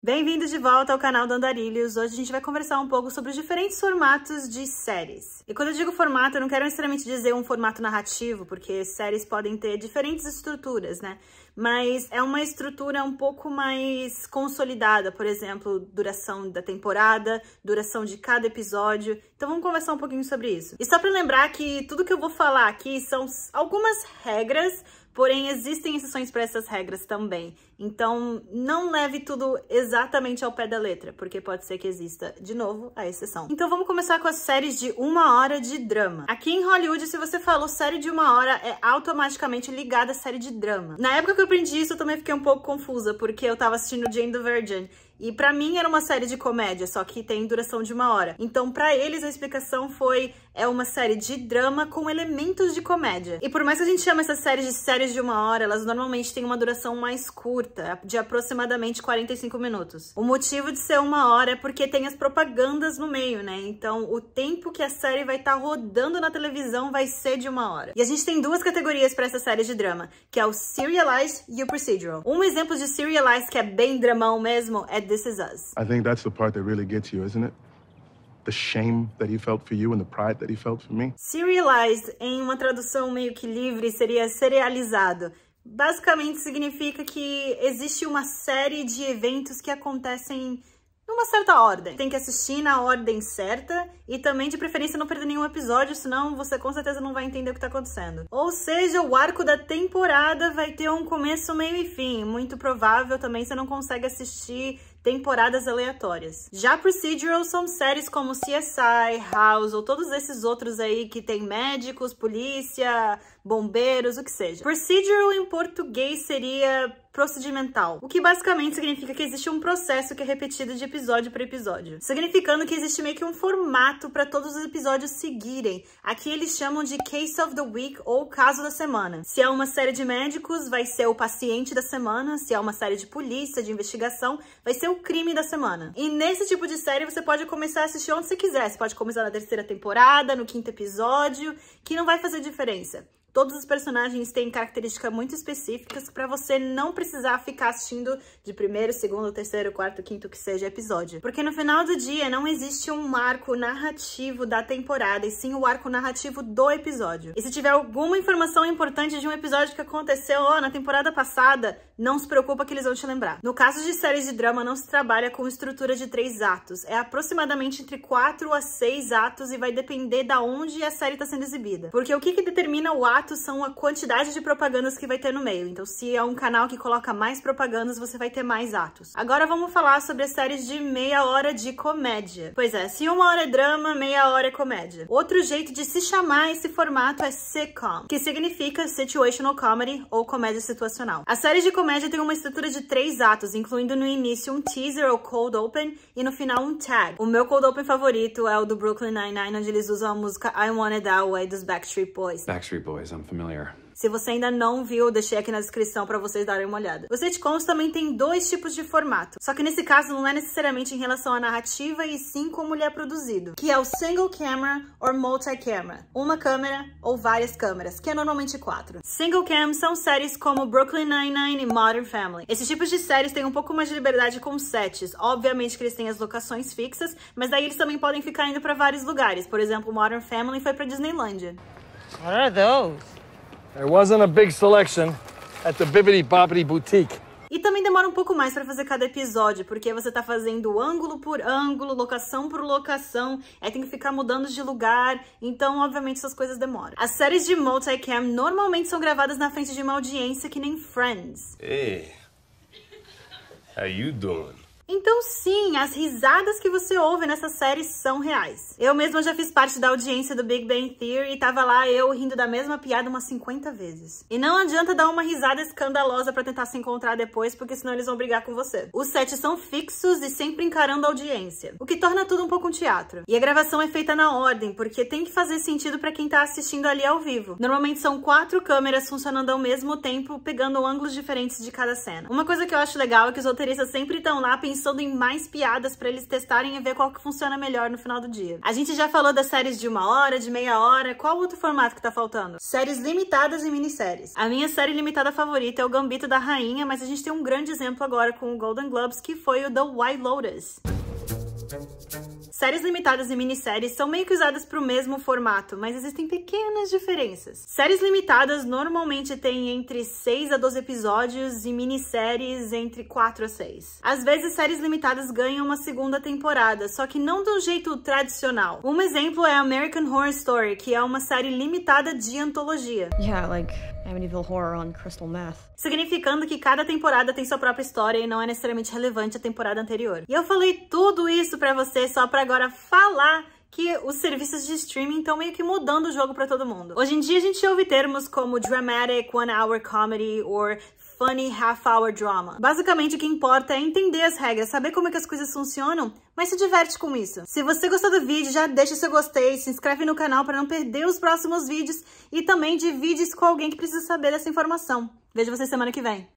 Bem-vindos de volta ao canal do Andarilhos. Hoje a gente vai conversar um pouco sobre os diferentes formatos de séries. E quando eu digo formato, eu não quero necessariamente dizer um formato narrativo, porque séries podem ter diferentes estruturas, né? Mas é uma estrutura um pouco mais consolidada, por exemplo, duração da temporada, duração de cada episódio. Então vamos conversar um pouquinho sobre isso. E só pra lembrar que tudo que eu vou falar aqui são algumas regras, porém existem exceções para essas regras também. Então não leve tudo exatamente ao pé da letra, porque pode ser que exista, de novo, a exceção. Então vamos começar com as séries de 1 hora de drama. Aqui em Hollywood, se você falou série de 1 hora, é automaticamente ligada à série de drama. Na época que eu aprendi isso, eu também fiquei um pouco confusa, porque eu tava assistindo Jane the Virgin. E pra mim era uma série de comédia, só que tem duração de 1 hora. Então pra eles a explicação foi, é uma série de drama com elementos de comédia. E por mais que a gente chame essas séries de 1 hora, elas normalmente têm uma duração mais curta, de aproximadamente 45 minutos. O motivo de ser 1 hora é porque tem as propagandas no meio, né? Então o tempo que a série vai estar rodando na televisão vai ser de 1 hora. E a gente tem duas categorias pra essa série de drama, que é o Serialized e o Procedural. Um exemplo de Serialized que é bem dramão mesmo é This Is Us. I think that's the part that really gets you, isn't it? The shame that he felt for you and the pride that he felt for me. Serialized, em uma tradução meio que livre, seria serializado. Basicamente significa que existe uma série de eventos que acontecem numa certa ordem. Tem que assistir na ordem certa e também, de preferência, não perder nenhum episódio, senão você com certeza não vai entender o que tá acontecendo. Ou seja, o arco da temporada vai ter um começo, meio e fim. Muito provável também você não consegue assistir temporadas aleatórias. Já Procedural são séries como CSI, House ou todos esses outros aí que tem médicos, polícia, bombeiros, o que seja. Procedural em português seria procedimental, o que basicamente significa que existe um processo que é repetido de episódio para episódio, significando que existe meio que um formato para todos os episódios seguirem. Aqui eles chamam de Case of the Week ou Caso da Semana. Se é uma série de médicos, vai ser o paciente da semana. Se é uma série de polícia, de investigação, vai ser o crime da semana. E nesse tipo de série você pode começar a assistir onde você quiser. Você pode começar na 3ª temporada, no 5º episódio, que não vai fazer diferença. Todos os personagens têm características muito específicas para você não precisar ficar assistindo de 1º, 2º, 3º, 4º, 5º, que seja episódio. Porque no final do dia não existe um arco narrativo da temporada, e sim o arco narrativo do episódio. E se tiver alguma informação importante de um episódio que aconteceu na temporada passada, não se preocupa que eles vão te lembrar. No caso de séries de drama, não se trabalha com estrutura de 3 atos. É aproximadamente entre 4 a 6 atos e vai depender da onde a série está sendo exibida. Porque o que determina o ato são a quantidade de propagandas que vai ter no meio. Então, se é um canal que coloca mais propagandas, você vai ter mais atos. Agora vamos falar sobre as séries de meia hora de comédia. Pois é, se 1 hora é drama, meia hora é comédia. Outro jeito de se chamar esse formato é sitcom, que significa situational comedy ou comédia situacional. As séries de comédia têm uma estrutura de 3 atos, incluindo no início um teaser ou cold open e no final um tag. O meu cold open favorito é o do Brooklyn Nine-Nine, onde eles usam a música I Want It That Way dos Backstreet Boys. Backstreet Boys, I'm familiar. Se você ainda não viu, eu deixei aqui na descrição para vocês darem uma olhada. Os sitcoms também tem 2 tipos de formato, só que nesse caso não é necessariamente em relação à narrativa e sim como ele é produzido, que é o single camera ou multi-camera, uma câmera ou várias câmeras, que é normalmente 4. Single cam são séries como Brooklyn Nine-Nine e Modern Family. Esses tipos de séries têm um pouco mais de liberdade com sets, obviamente que eles têm as locações fixas, mas daí eles também podem ficar indo para vários lugares. Por exemplo, Modern Family foi para Disneylândia. What are those? There wasn't a big selection at the Bibbidi Bobbidi Boutique. E também demora um pouco mais pra fazer cada episódio, porque você tá fazendo ângulo por ângulo, locação por locação, aí tem que ficar mudando de lugar, então obviamente essas coisas demoram. As séries de multicam normalmente são gravadas na frente de uma audiência que nem Friends. Hey, how you doing? Então sim, as risadas que você ouve nessas séries são reais. Eu mesma já fiz parte da audiência do Big Bang Theory e tava lá eu rindo da mesma piada umas 50 vezes. E não adianta dar uma risada escandalosa pra tentar se encontrar depois, porque senão eles vão brigar com você. Os sets são fixos e sempre encarando a audiência, o que torna tudo um pouco um teatro. E a gravação é feita na ordem, porque tem que fazer sentido pra quem tá assistindo ali ao vivo. Normalmente são 4 câmeras funcionando ao mesmo tempo, pegando ângulos diferentes de cada cena. Uma coisa que eu acho legal é que os roteiristas sempre estão lá pensando pensando em mais piadas pra eles testarem e ver qual que funciona melhor no final do dia. A gente já falou das séries de 1 hora, de meia hora, qual outro formato que tá faltando? Séries limitadas e minisséries. A minha série limitada favorita é o Gambito da Rainha, mas a gente tem um grande exemplo agora com o Golden Globes, que foi o The White Lotus. Séries limitadas e minisséries são meio que usadas para o mesmo formato, mas existem pequenas diferenças. Séries limitadas normalmente têm entre 6 a 12 episódios e minisséries entre 4 a 6. Às vezes, séries limitadas ganham uma segunda temporada, só que não do jeito tradicional. Um exemplo é American Horror Story, que é uma série limitada de antologia. Yeah, like Amityville Horror on Crystal Meth. Significando que cada temporada tem sua própria história e não é necessariamente relevante à temporada anterior. E eu falei tudo isso pra você só pra agora falar que os serviços de streaming estão meio que mudando o jogo pra todo mundo. Hoje em dia a gente ouve termos como dramatic one-hour comedy or funny half-hour drama. Basicamente o que importa é entender as regras, saber como é que as coisas funcionam, mas se diverte com isso. Se você gostou do vídeo, já deixa seu gostei, se inscreve no canal para não perder os próximos vídeos e também divide isso com alguém que precisa saber dessa informação. Vejo vocês semana que vem.